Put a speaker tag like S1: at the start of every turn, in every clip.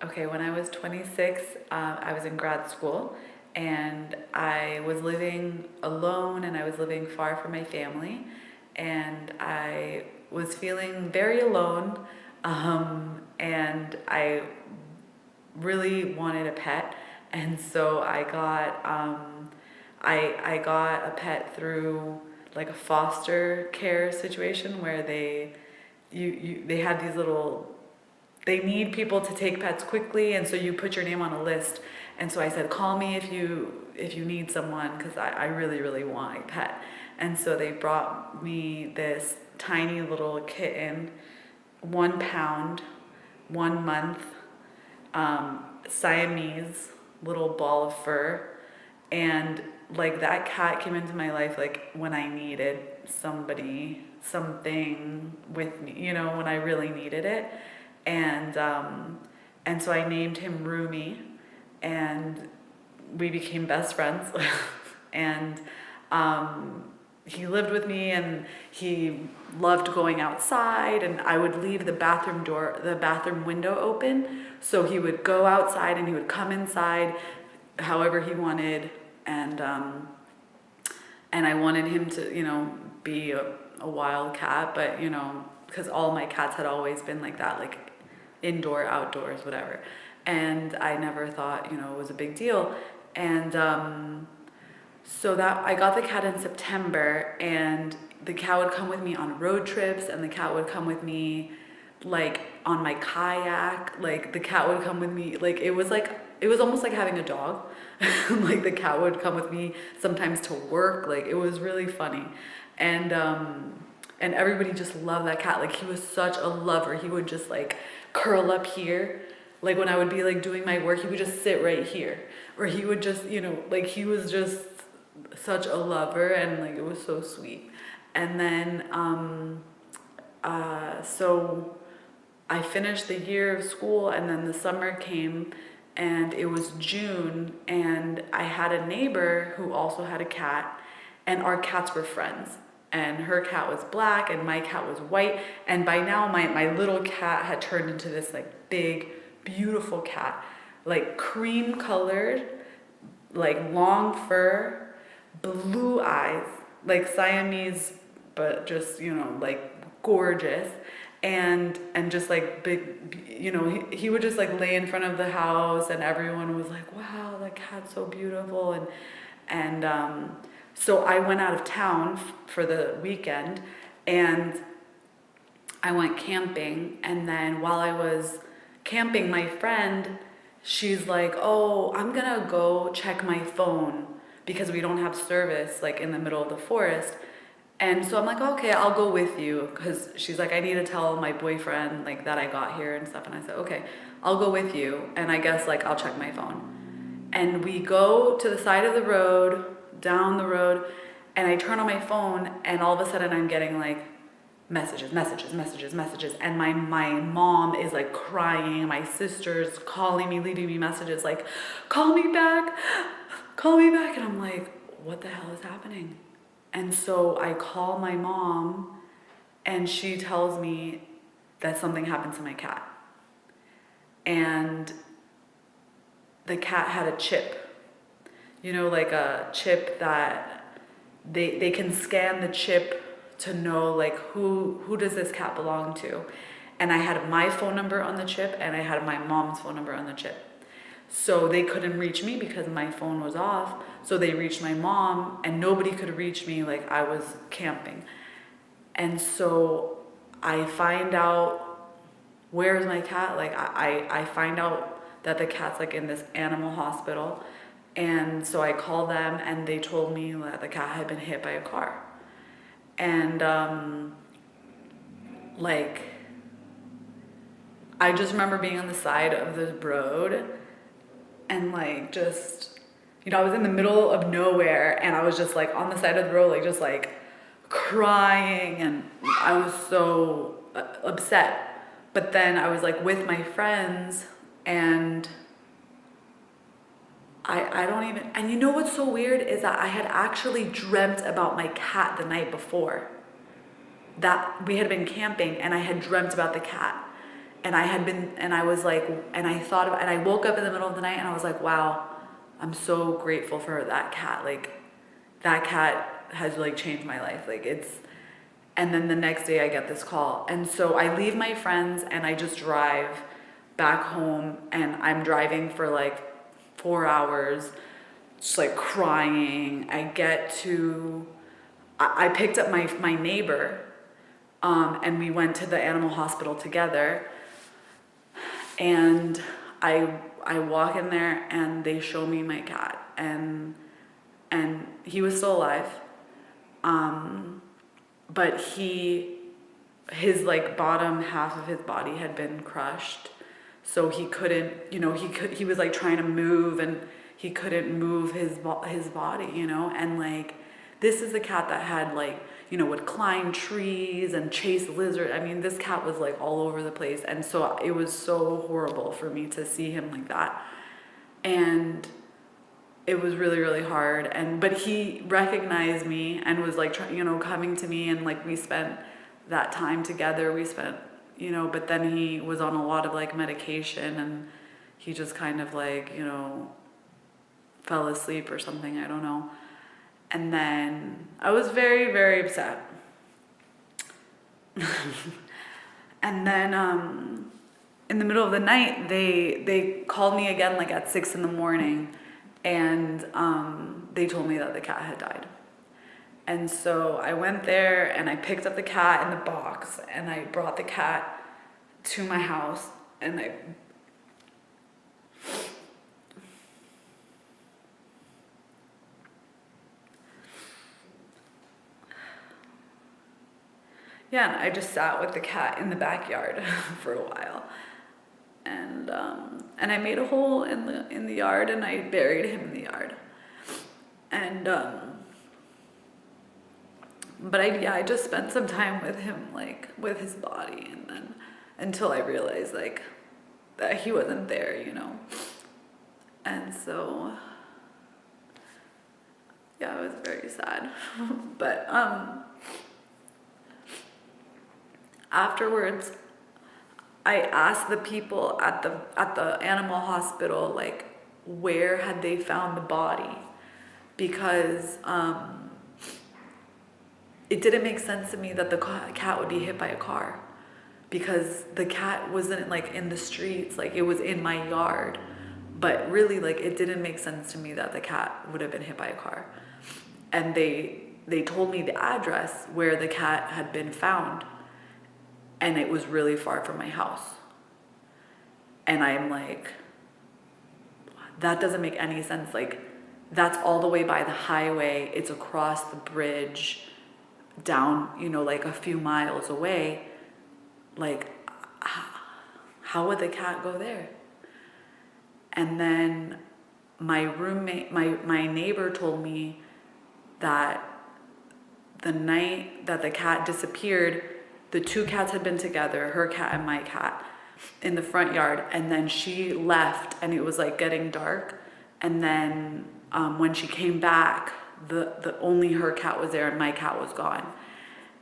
S1: Okay, when I was 26, I was in grad school and I was living alone and I was living far from my family and I was feeling very alone, and I really wanted a pet, and so I got a pet through like a foster care situation where they have these little, they need people to take pets quickly, and so you put your name on a list. And so I said, call me if you need someone, because I really want a pet. And so they brought me this tiny little kitten, 1 pound, 1 month, Siamese little ball of fur. And like that cat came into my life like when I needed somebody, something with me, when I really needed it. And so I named him Rumi, and we became best friends. and he lived with me, and he loved going outside, and I would leave the bathroom window open, so he would go outside and he would come inside however he wanted. And I wanted him to be a wild cat, but because all my cats had always been like that, like indoor, outdoors, whatever. And I never thought it was a big deal. And so that I got the cat in September, and the cat would come with me on road trips, and the cat would come with me like on my kayak. Like the cat would come with me, like it was almost like having a dog. Like the cat would come with me sometimes to work. Like it was really funny. And everybody just loved that cat. Like he was such a lover. He would just like curl up here. Like when I would be like doing my work, he would just sit right here. Or he would just, like he was just such a lover, and like it was so sweet. And then so I finished the year of school, and then the summer came, and it was June, and I had a neighbor who also had a cat, and our cats were friends. And her cat was black and my cat was white, and by now my little cat had turned into this like big, beautiful cat, like cream colored, like long fur, blue eyes, like Siamese, but just like gorgeous. And just like big, he would just like lay in front of the house, and everyone was like, wow, that cat's so beautiful. And so I went out of town for the weekend, and I went camping. And then while I was camping, my friend, she's like, oh, I'm gonna go check my phone because we don't have service like in the middle of the forest. And so I'm like, okay, I'll go with you, because she's like, I need to tell my boyfriend like that I got here and stuff. And I said, okay, I'll go with you, and I guess like I'll check my phone. And we go to the side of the road, down the road, and I turn on my phone, and all of a sudden I'm getting like messages. And my mom is like crying, my sister's calling me, leaving me messages like, call me back. And I'm like, what the hell is happening? And so I call my mom, and she tells me that something happened to my cat. And the cat had a chip, like a chip that they can scan the chip to know like who does this cat belong to. And I had my phone number on the chip, and I had my mom's phone number on the chip. So they couldn't reach me because my phone was off. So they reached my mom, and nobody could reach me, like I was camping. And so I find out, where's my cat? Like I find out that the cat's like in this animal hospital. And so I called them, and they told me that the cat had been hit by a car. And like I just remember being on the side of the road, and like just, I was in the middle of nowhere, and I was just like on the side of the road, like just like crying, and I was so upset. But then I was like with my friends, and I don't even, and what's so weird is that I had actually dreamt about my cat the night before. That we had been camping, and I had dreamt about the cat. and I was like, and I thought about, and I woke up in the middle of the night and I was like, wow, I'm so grateful for that cat. Like, that cat has like changed my life. Like, and then the next day I get this call. And so I leave my friends and I just drive back home, and I'm driving for like 4 hours, just like crying. I picked up my neighbor, and we went to the animal hospital together. And I walk in there and they show me my cat, and he was still alive. But his like bottom half of his body had been crushed. So he couldn't, he was like trying to move, and he couldn't move his body, and like, this is a cat that had like, would climb trees and chase lizards. I mean, this cat was like all over the place. And so it was so horrible for me to see him like that. And it was really, really hard. But he recognized me and was like, coming to me, and like we spent that time together. We spent, but then he was on a lot of like medication, and he just kind of like, fell asleep or something. I don't know. And then I was very, very upset. And then in the middle of the night, they called me again, like at 6 a.m, and they told me that the cat had died. And so I went there and I picked up the cat in the box, and I brought the cat to my house, and and I just sat with the cat in the backyard for a while, and I made a hole in the yard, and I buried him in the yard, and but I just spent some time with him, like with his body, and then until I realized like that he wasn't there, and so yeah, it was very sad, but afterwards, I asked the people at the animal hospital, like, where had they found the body, because it didn't make sense to me that the cat would be hit by a car, because the cat wasn't like in the streets, like it was in my yard, but really like it didn't make sense to me that the cat would have been hit by a car. And they told me the address where the cat had been found, and it was really far from my house. And I'm like, that doesn't make any sense. Like, that's all the way by the highway. It's across the bridge, down, like a few miles away. Like, how would the cat go there? And then my roommate, my neighbor told me that the night that the cat disappeared, the two cats had been together, her cat and my cat, in the front yard, and then she left, and it was like getting dark, and then when she came back, the only her cat was there and my cat was gone.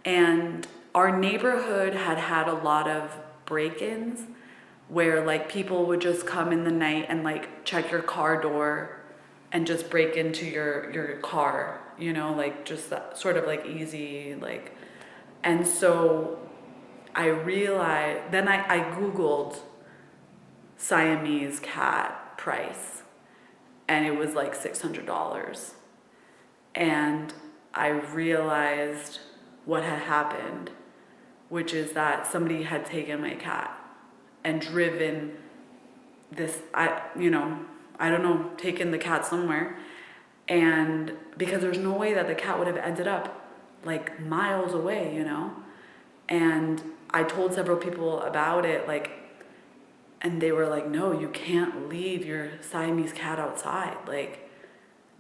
S1: And our neighborhood had a lot of break-ins where like people would just come in the night and like check your car door and just break into your car, like just that sort of like easy, like. And so I realized, then I Googled Siamese cat price, and it was like $600. And I realized what had happened, which is that somebody had taken my cat and driven taken the cat somewhere. And because there's no way that the cat would have ended up like miles away, and I told several people about it, like, and they were like, no, you can't leave your Siamese cat outside, like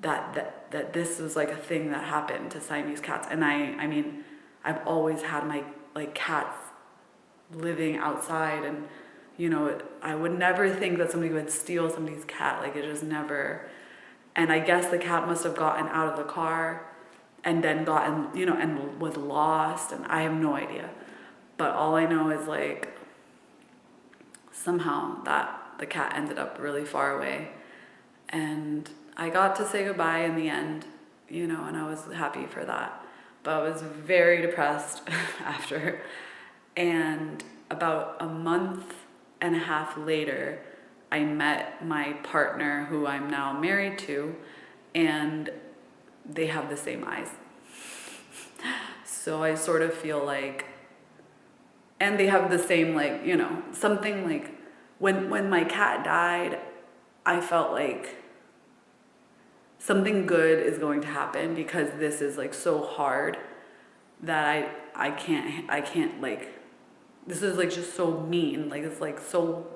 S1: that this was like a thing that happened to Siamese cats. And I mean, I've always had my like cats living outside, and I would never think that somebody would steal somebody's cat, like it just never. And I guess the cat must have gotten out of the car and then gotten, and was lost, and I have no idea. But all I know is like, somehow the cat ended up really far away. And I got to say goodbye in the end, you know, and I was happy for that. But I was very depressed after. And about a month and a half later, I met my partner who I'm now married to, and they have the same eyes. So I sort of feel like, and they have the same, like, you know, something like, when my cat died, I felt like something good is going to happen, because this is like so hard that I can't like, this is like just so mean, like it's like so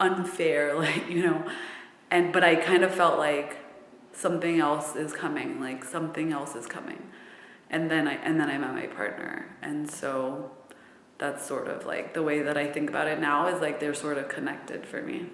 S1: unfair, like, you know. And but I kind of felt like something else is coming, like something else is coming. And then I met my partner. And so that's sort of like the way that I think about it now, is like they're sort of connected for me.